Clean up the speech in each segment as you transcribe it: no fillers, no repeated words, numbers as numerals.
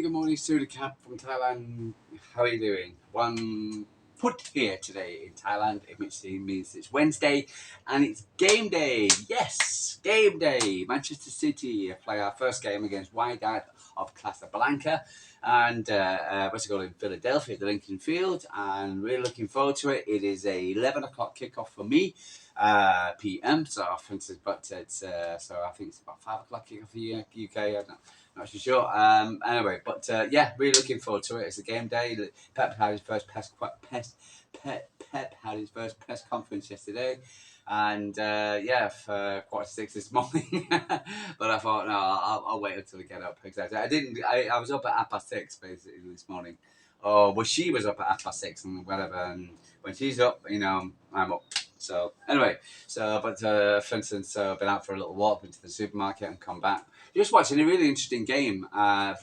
good morning, Sue Cap from Thailand. How are you doing? One put here today in Thailand, which means it's Wednesday and it's game day. Yes, game day. Manchester City play our first game against Wydad of Casablanca and what's it called in Philadelphia at the Lincoln Field, and really looking forward to it. It is a 11 o'clock kickoff for me. PM. So I think it's I think it's about 5 o'clock kickoff for the UK. I don't know. Not too sure. Anyway, but yeah, really looking forward to it. It's a game day. Pep had his first Pep had his first press conference yesterday, and yeah, for 5:45 this morning. But I thought, no, I'll wait until we get up. Exactly. I was up at 6:30 basically this morning. Oh, well, she was up at 6:30 and whatever. And when she's up, I'm up. So anyway, for instance, I've been out for a little walk into the supermarket and come back. Just watching a really interesting game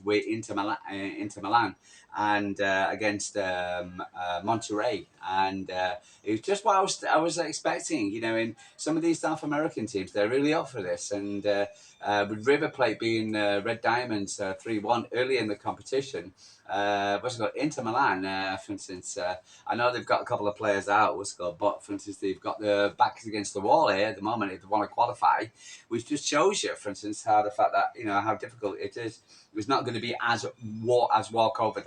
with Inter Milan and against Monterrey, and it was just what I was expecting. In some of these South American teams, they're really up for this, and with River Plate being Red Diamonds 3-1 early in the competition. Inter Milan, for instance, I know they've got a couple of players out, but for instance, they've got their backs against the wall here at the moment if they want to qualify, which just shows you, for instance, how the fact that, how difficult it is. It's not going to be as walkover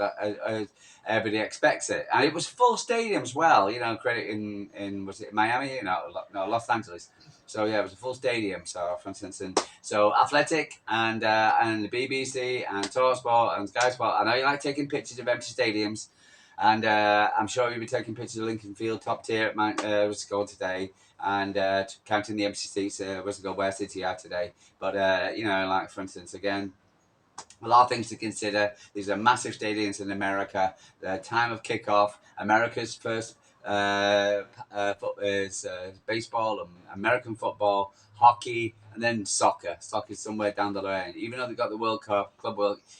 as everybody expects it. And it was full stadium as well, credit in was it Miami? No, Los Angeles. So yeah, it was a full stadium. So for instance, so Athletic and the BBC and Talksport and Sky Sport. I know you like taking pictures of empty stadiums, and I'm sure you'll be taking pictures of Lincoln Field, top tier at what's it called today, and counting the empty seats. What's it called, where City are today. But like for instance, again, a lot of things to consider. These are massive stadiums in America. The time of kickoff, America's first is baseball, American football, hockey, and then soccer. Soccer's somewhere down the line. Even though they've got the World Cup,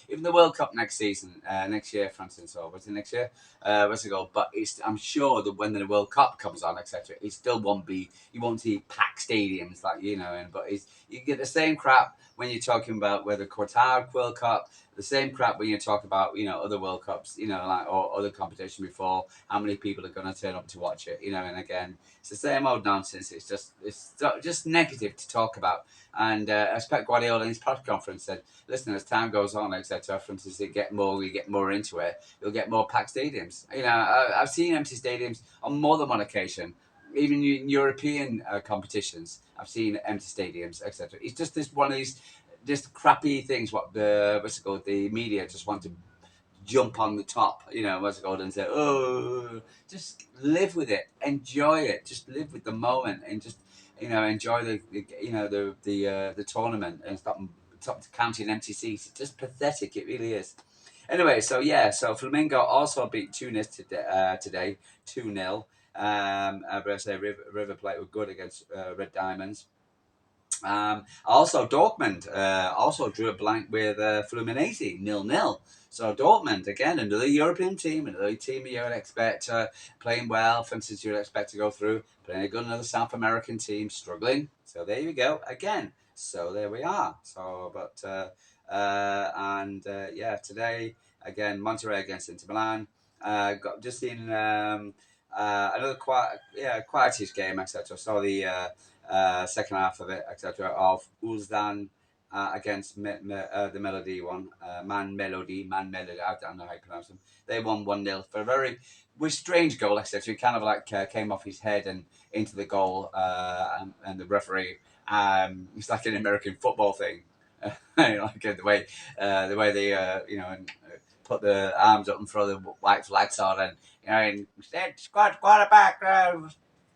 even the World Cup next season, next year, for instance, or was it next year? What's it called? But I'm sure that when the World Cup comes on, etc., it still won't be. You won't see packed stadiums like but you get the same crap when you're talking about whether Qatar World Cup. The same crap when you talk about other World Cups, or other competition before. How many people are going to turn up to watch it? And again, it's the same old nonsense. It's just negative to talk about. And as Pep Guardiola in his press conference said, listen, as time goes on, etc., for instance, we get more into it, you'll get more packed stadiums. I've seen empty stadiums on more than one occasion. Even in European competitions, I've seen empty stadiums, etc. It's just this one of these just crappy things. The media just want to jump on the top, and say, oh, just live with it, enjoy it, just live with the moment, and just enjoy the tournament and stop counting empty seats. It's just pathetic. It really is. Anyway, so Flamingo also beat Tunis today 2-0. But I say River Plate were good against Red Diamonds. Also, Dortmund also drew a blank with Fluminense 0-0. So Dortmund, again, another European team, another team you would expect playing well. For instance, you would expect to go through, playing a good another South American team, struggling. So there you go again. So there we are. So, today again, Monterrey against Inter Milan. Got just seen another quietish game, etc. Saw the second half of it, etc. Of Ulsan against the Melody one, Man Melody. I don't know how you pronounce them. They won 1-0 for a very strange goal, etc. He kind of like came off his head and into the goal, and the referee. It's like an American football thing, like the way they put the arms up and throw the white flags on, and squad quarterback.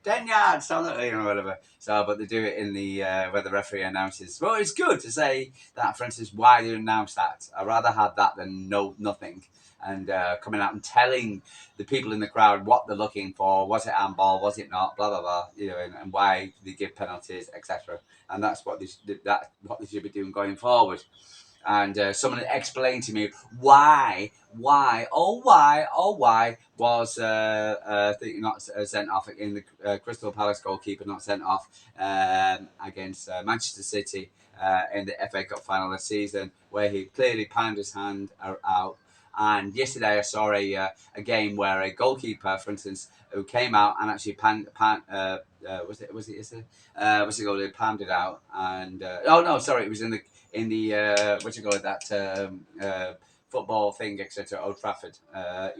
10 yards, whatever. So, but they do it in the where the referee announces. Well, it's good to say that, for instance, why they announce that. I'd rather have that than nothing. And coming out and telling the people in the crowd what they're looking for. Was it handball? Was it not? Blah blah blah. And why they give penalties, etc. And that's what they should be doing going forward. and someone explained to me why was not sent off in the Crystal Palace goalkeeper not sent off against Manchester City in the FA Cup final this season, where he clearly panned his hand out. And yesterday I saw a game where a goalkeeper, for instance, who came out and actually what's it called? They panned it out, and oh no, sorry, it was in the what you call it, that football thing, etc. Old Trafford, that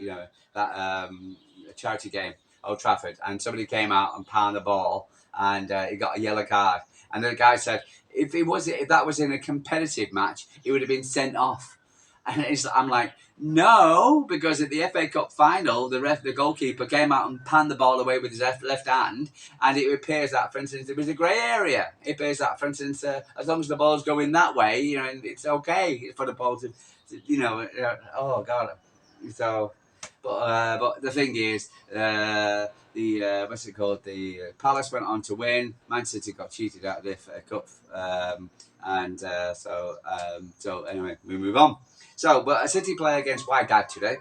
charity game, Old Trafford, and somebody came out and panned the ball, and he got a yellow card, and the guy said if that was in a competitive match, he would have been sent off. And I'm like, no, because at the FA Cup final, the goalkeeper came out and panned the ball away with his left hand, and it appears that, for instance, there was a grey area. It appears that, for instance, as long as the ball's going that way, it's okay for the ball to oh God. So, but the thing is, what's it called? The Palace went on to win. Man City got cheated out of the FA Cup, so anyway, we move on. So, but a City play against Wydad today.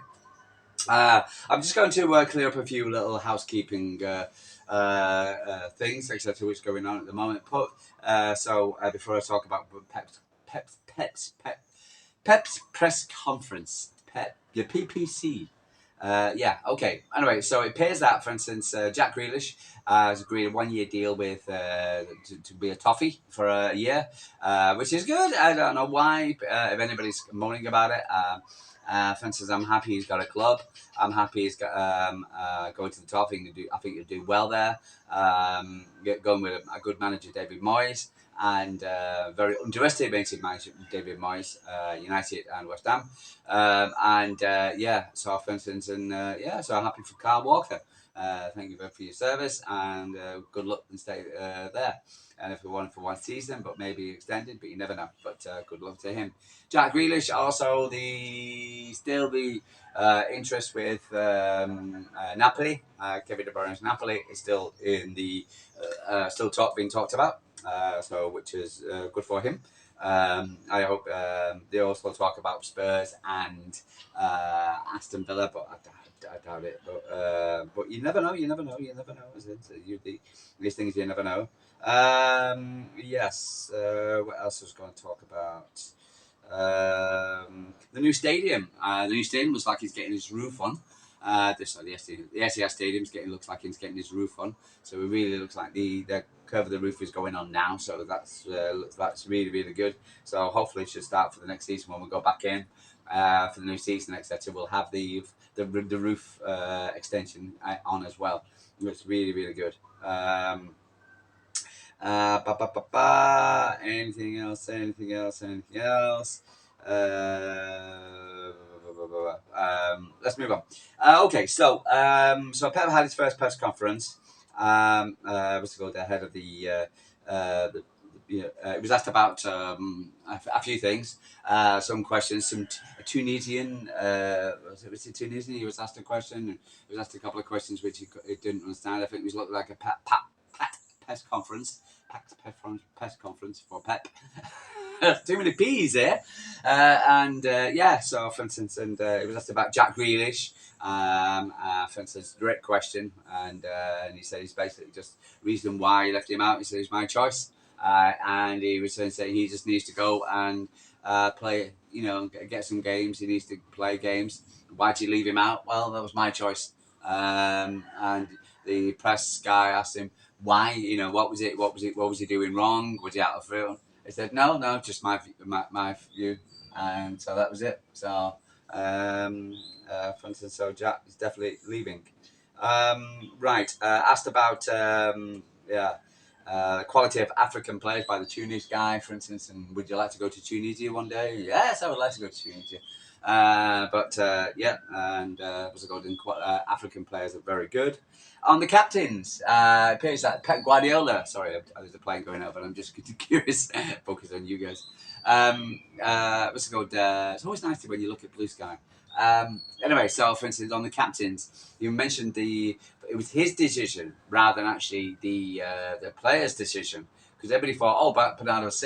I'm just going to clear up a few little housekeeping things, etc., which is going on at the moment. Before I talk about Pep's press conference, the PPC. Okay. Anyway, so it appears that, for instance, Jack Grealish has agreed a 1-year deal with to be a toffee for a year, which is good. I don't know why. If anybody's moaning about it, for instance, I'm happy he's got a club. I'm happy he's got going to the top. I think he'll do well there. Going with a good manager, David Moyes. And very underestimated manager, David Moyes, United and West Ham. So for instance, so I'm happy for Kyle Walker. Thank you for your service, and good luck and stay there. And if we want for one season, but maybe extended, but you never know. But good luck to him. Jack Grealish, also the interest with Napoli. Kevin De Bruyne's Napoli is still in the being talked about. Which is good for him. I hope they also talk about Spurs and Aston Villa, but I doubt it. But you never know. These things you never know. Yes. What else was I going to talk about? The new stadium. The new stadium looks like he's getting his roof on. The SES Stadium's looks like he's getting his roof on. So it really looks like the curve of the roof is going on now. So that's really, really good. So hopefully it should start for the next season when we go back in for the new season, etc. We'll have the roof extension on as well. It's really, really good. Anything else? Let's move on. So Pep had his first press conference. What's it called? Ahead of the it was asked about a few things, some questions, some Tunisian. Was it Tunisian? He was asked a question. He was asked a couple of questions which he didn't understand. I think it was looked like a press conference for Pep. Too many P's there. So for instance, it was asked about Jack Grealish. For instance, direct question, and he said he's basically just reason why he left him out. He said it's my choice, and he was saying he just needs to go and play, get some games. He needs to play games. Why'd you leave him out? Well, that was my choice. And the press guy asked him why, what was he doing wrong? Was he out of field? He said, no, just my view. And so that was it. So, for instance, so Jack is definitely leaving. Asked about, the quality of African players by the Tunis guy, for instance, and would you like to go to Tunisia one day? Yes, I would like to go to Tunisia. African players are very good. On the captains, it appears that Pep Guardiola. Sorry, there's a plane going over, but I'm just curious. Focus on you guys. It's always nice when you look at blue sky. Anyway, so for instance, on the captains, you mentioned it was his decision rather than actually the player's decision, because everybody thought, oh, but Bernardo's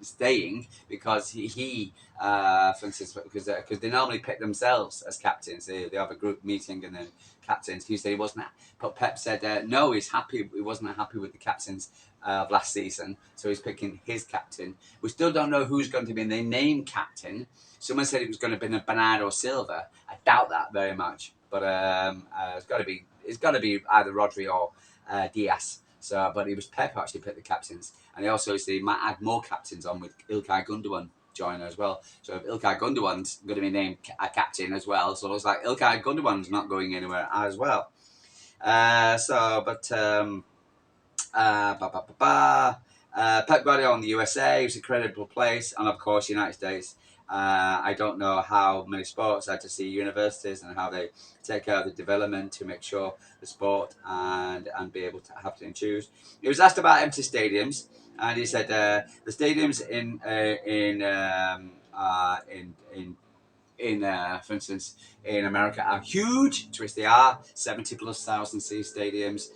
staying because he for instance, because they normally pick themselves as captains. They have a group meeting and then captains. He said he wasn't, but Pep said no, he's happy. He wasn't happy with the captains of last season, so he's picking his captain. We still don't know who's going to be the name captain. Someone said it was going to be Bernardo Silva. I doubt that very much, but it's got to be either Rodri or Diaz. So, but it was Pep who actually picked the captains, and he also said he might add more captains on with Ilkay Gundogan joiner as well. So if Ilkay Gundogan's going to be named a captain as well, so it looks like Ilkay Gundogan's not going anywhere as well. Pep Guardiola in the USA was a credible place, and of course United States. I don't know how many sports. I had to see universities and how they take care of the development to make sure the sport and be able to have to choose. He was asked about empty stadiums, and he said the stadiums for instance, in America are huge, to which they are 70,000+ seat stadiums.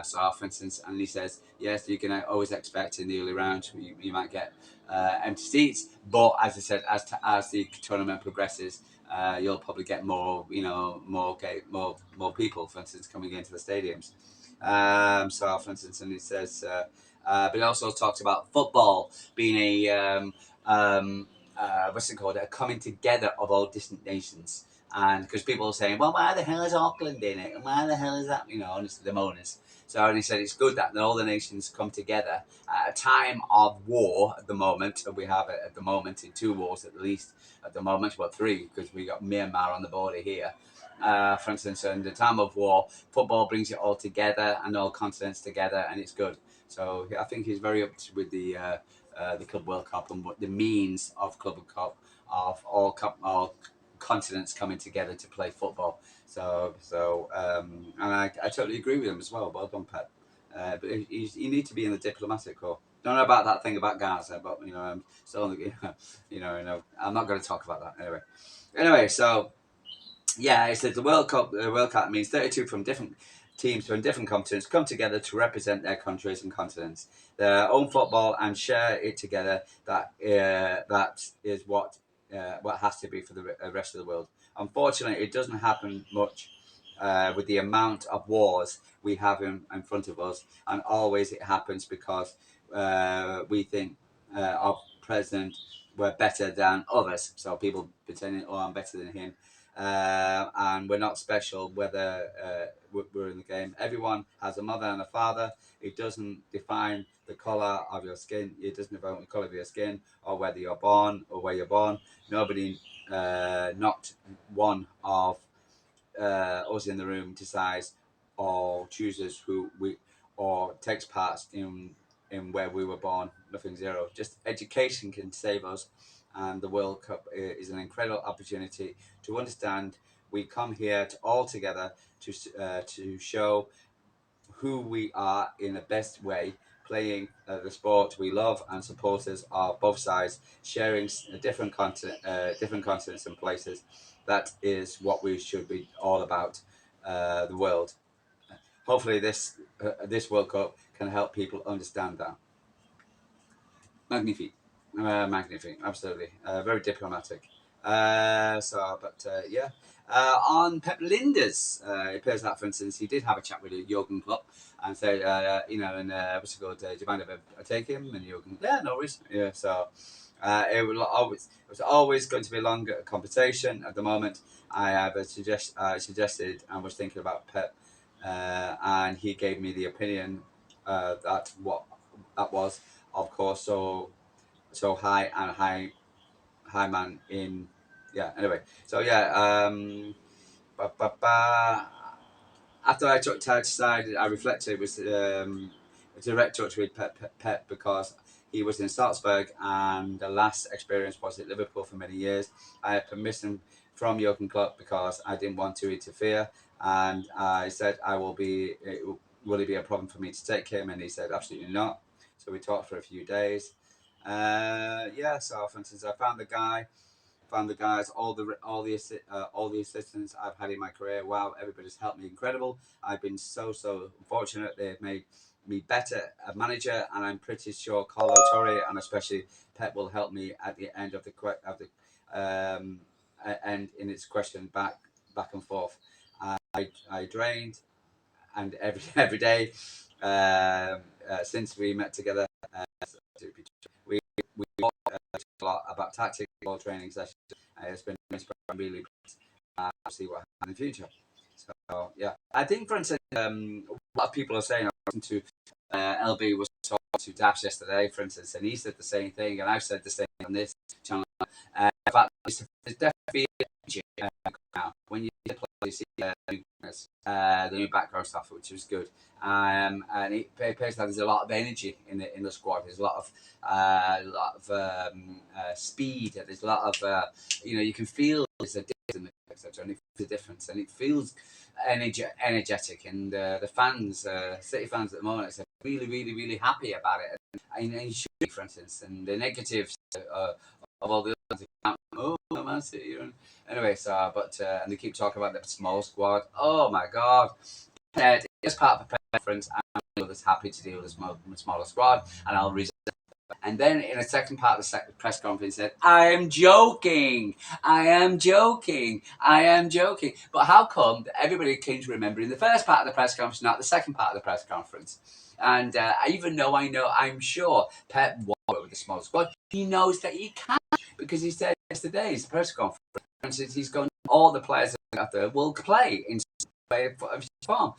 So for instance, and he says, yes, you can always expect in the early rounds you might get empty seats, but as I said, as the tournament progresses, you'll probably get more people, for instance, coming into the stadiums. So for instance, and he says, but he also talks about football being what's it called? A coming together of all distant nations. And because people are saying, well, why the hell is Auckland in it? And why the hell is that? Honestly, the moaners. So, and he said it's good that all the nations come together at a time of war at the moment. We have it at the moment in 2 wars at least at the moment, 3, because we got Myanmar on the border here. For instance, in the time of war, football brings it all together and all continents together, and it's good. So I think he's very up to with the Club World Cup and what the means of Club World Cup of all continents coming together to play football. And I totally agree with him as well. Well done, Pep. But you need to be in the diplomatic corps. Don't know about that thing about Gaza, but I'm still, I'm not going to talk about that anyway. So yeah, it says the World Cup. The World Cup means 32 from different teams from different continents come together to represent their countries and continents, their own football, and share it together. That is what has to be for the rest of the world. Unfortunately, it doesn't happen much with the amount of wars we have in front of us, and always it happens because we think our president were better than others. So people pretending, oh, I'm better than him. And we're not special whether we're in the game. Everyone has a mother and a father. It doesn't define the colour of your skin. It doesn't define the colour of your skin or whether you're born or where you're born. Nobody, not one of us in the room decides or chooses who we or takes part in where we were born. Nothing, zero. Just education can save us. And the World Cup is an incredible opportunity to understand. We come here all together to show who we are in the best way, playing the sport we love, and supporters of both sides, sharing different continents and places. That is what we should be all about. The world. Hopefully, this World Cup can help people understand that. Magnifique. Magnifique, absolutely. Very diplomatic. Yeah. On Pep Linders, it appears that, for instance, he did have a chat with Jurgen Klopp and said, what's it called? Do you mind if I take him? And Jurgen, yeah, no worries. Yeah, so it was always going to be a longer conversation. At the moment, I have suggested and was thinking about Pep, and he gave me the opinion that what that was, of course, so high and high man in anyway. So after I took time to decide, I reflected. It was a direct touch with Pep because he was in Salzburg and the last experience was at Liverpool for many years. I had permission from Jurgen Klopp because I didn't want to interfere, and I said, will it be a problem for me to take him? And he said, absolutely not. So we talked for a few days. So for instance, I found the guys, all the assistants I've had in my career. Wow, everybody's helped me incredible. I've been so fortunate. They've made me better a manager, and I'm pretty sure Carlo Torre and especially Pep will help me at the end of the end in its question back and forth. I drained, and every day since we met together, we talked a lot about tactics, ball training sessions. It's been really see what happens in the future. So yeah, I think for instance, a lot of people are saying. I listened to LB was talking to Dash yesterday, for instance, and he said the same thing, and I've said the same thing on this channel. In fact, there's definitely energy now when you play, you see the new background stuff, which was good. And it appears that there's a lot of energy in the squad. There's a lot of speed. There's a lot of you can feel there's a difference, etc. And it's a difference, and it feels energetic. And the fans, City fans at the moment, are really happy about it. And should be, for instance, and the negatives of all the others. Oh, Man City. Anyway, so but and they keep talking about the small squad. Oh my God! It's part of the preference. I'm just happy to deal with a smaller squad, and I'll resist. And then in the second part of the press conference, he said, "I am joking. I am joking. I am joking." But how come everybody keeps remembering the first part of the press conference, not the second part of the press conference? And even though I'm sure Pep won't work with the small squad, he knows that he can, because he said yesterday's press conference, he's going, all the players out there will play in way of form.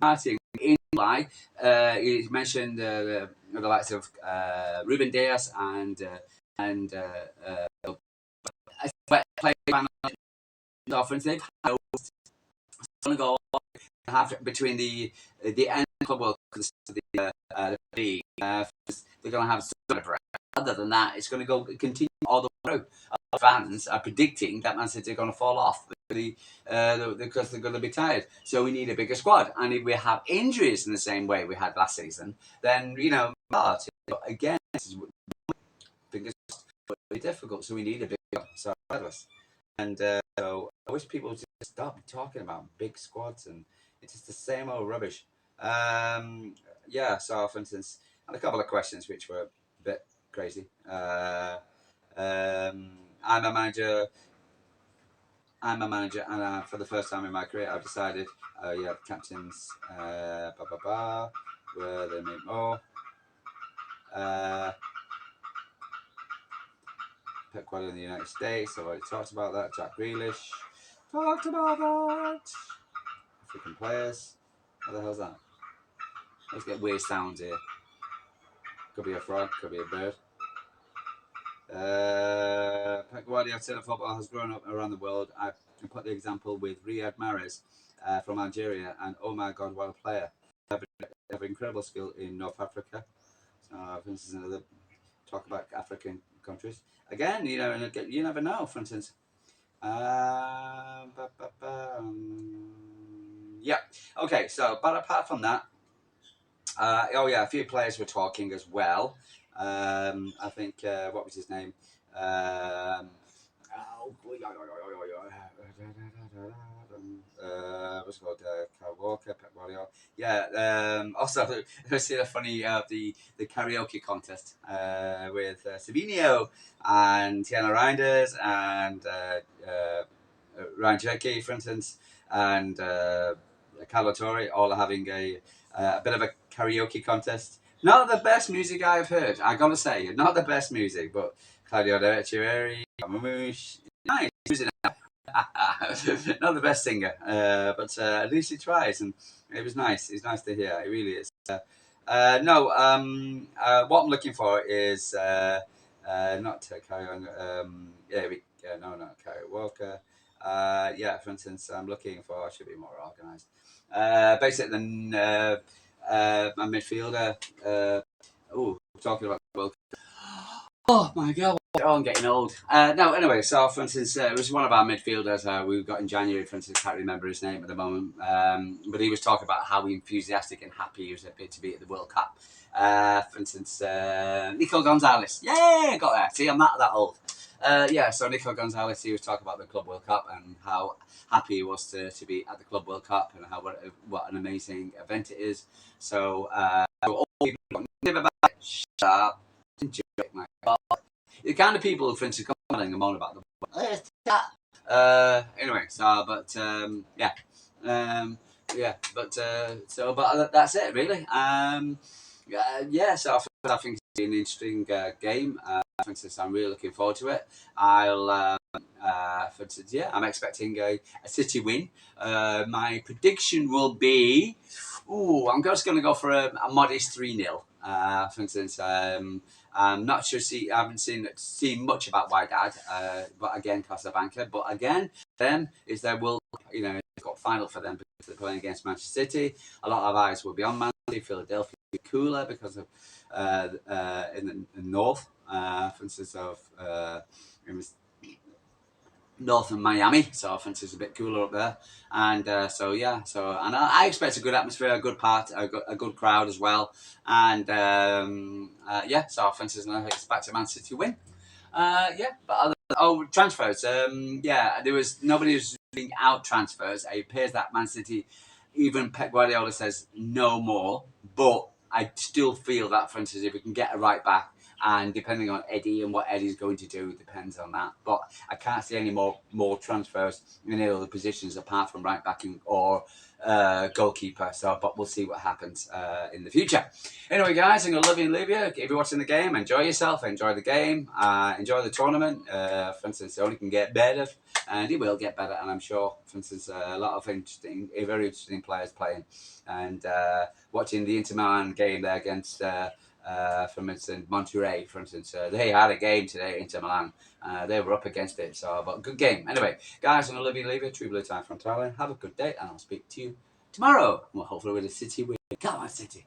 Martin in July, he mentioned the likes of Ruben Dias and play offense. They've had going to go between the end of the Club World Cup to the league. They're going to have some break. Other than that, it's going to go continue all the way through. Fans are predicting that Man City are going to fall off because they're going to be tired. So we need a bigger squad. And if we have injuries in the same way we had last season, then again, this is very difficult. So we need a bigger squad. So and so I wish people would just stop talking about big squads, and it's just the same old rubbish. So for instance, I had a couple of questions which were a bit crazy. I'm a manager, and for the first time in my career, I've decided, captains, where they make more. Pep Guardiola in the United States, I've already talked about that. Jack Grealish, talked about that. African players, what the hell's that? Let's get weird sounds here. Could be a frog, could be a bird. Pep Guardiola football has grown up around the world. I can put the example with Riyad Mahrez from Algeria, and oh my God, what a player! Have incredible skill in North Africa. For instance, another talk about African countries. Again, you never know. For instance, yeah. Okay, so but apart from that, a few players were talking as well. I think what was his name? What's it called? Kyle Walker, Pep Guardiola. Yeah. Also, I see the funny the karaoke contest with Savino and Tiana Reinders and Ryan Cherky, for instance, and Carlo Torre, all having a bit of a karaoke contest. Not the best music I've heard, I gotta say. Not the best music, but Claudio Echeverri, nice music. Not the best singer, but at least he tries, and it was nice. It's nice to hear. It really is. What I'm looking for is not to carry on. Not Carrie Walker. For instance, I'm looking for. I should be more organised. Basically, my midfielder. Talking about World Cup. Oh my God! Oh, I'm getting old. Anyway, so for instance, it was one of our midfielders we got in January. For instance, I can't remember his name at the moment. But he was talking about how enthusiastic and happy he was to be at the World Cup. For instance, Nico Gonzalez. Yeah, got there. See, I'm not that old. Yeah, so Nico Gonzalez, he was talking about the Club World Cup and how happy he was to be at the Club World Cup and how what an amazing event it is. So, all people don't give about it, shut up, enjoy it, my God. The kind of people who, for instance, come on and moan about anyway, so, but, yeah. Yeah, but, but that's it, really. Yeah, so I think it's an interesting game. For instance, I'm really looking forward to it. For instance, yeah, I'm expecting a City win. My prediction will be, I'm just going to go for a modest 3-0. For instance, I'm not sure. I haven't seen much about Wydad, but again, Casablanca. But again, them is their World, they've got final for them because they're playing against Manchester City. A lot of eyes will be on Man City. Philadelphia will be cooler because of in the north, for instance, of north of Miami, so for instance, it's a bit cooler up there, and and I expect a good atmosphere, a good a good crowd as well, and so for instance, I expect a Man City to win. Transfers. There was nobody was doing out transfers. It appears that Man City, even Pep Guardiola says no more, but I still feel that, for instance, if we can get a right back, and depending on Eddie and what Eddie's going to do, depends on that. But I can't see any more transfers in any other positions apart from right backing or goalkeeper. So, but we'll see what happens in the future. Anyway, guys, I'm going to love you and leave you. If you're watching the game, enjoy yourself, enjoy the game, enjoy the tournament. For instance, it only can get better, and it will get better. And I'm sure, for instance, a lot of very interesting players playing. And watching the Inter Milan game there against, for instance, Monterrey, for instance, they had a game today, Inter Milan. They were up against it, but good game. Anyway, guys, I'm going to love you and leave you. True Blue Time from Thailand. Have a good day, and I'll speak to you tomorrow. Well, hopefully with a City win. Come on, City.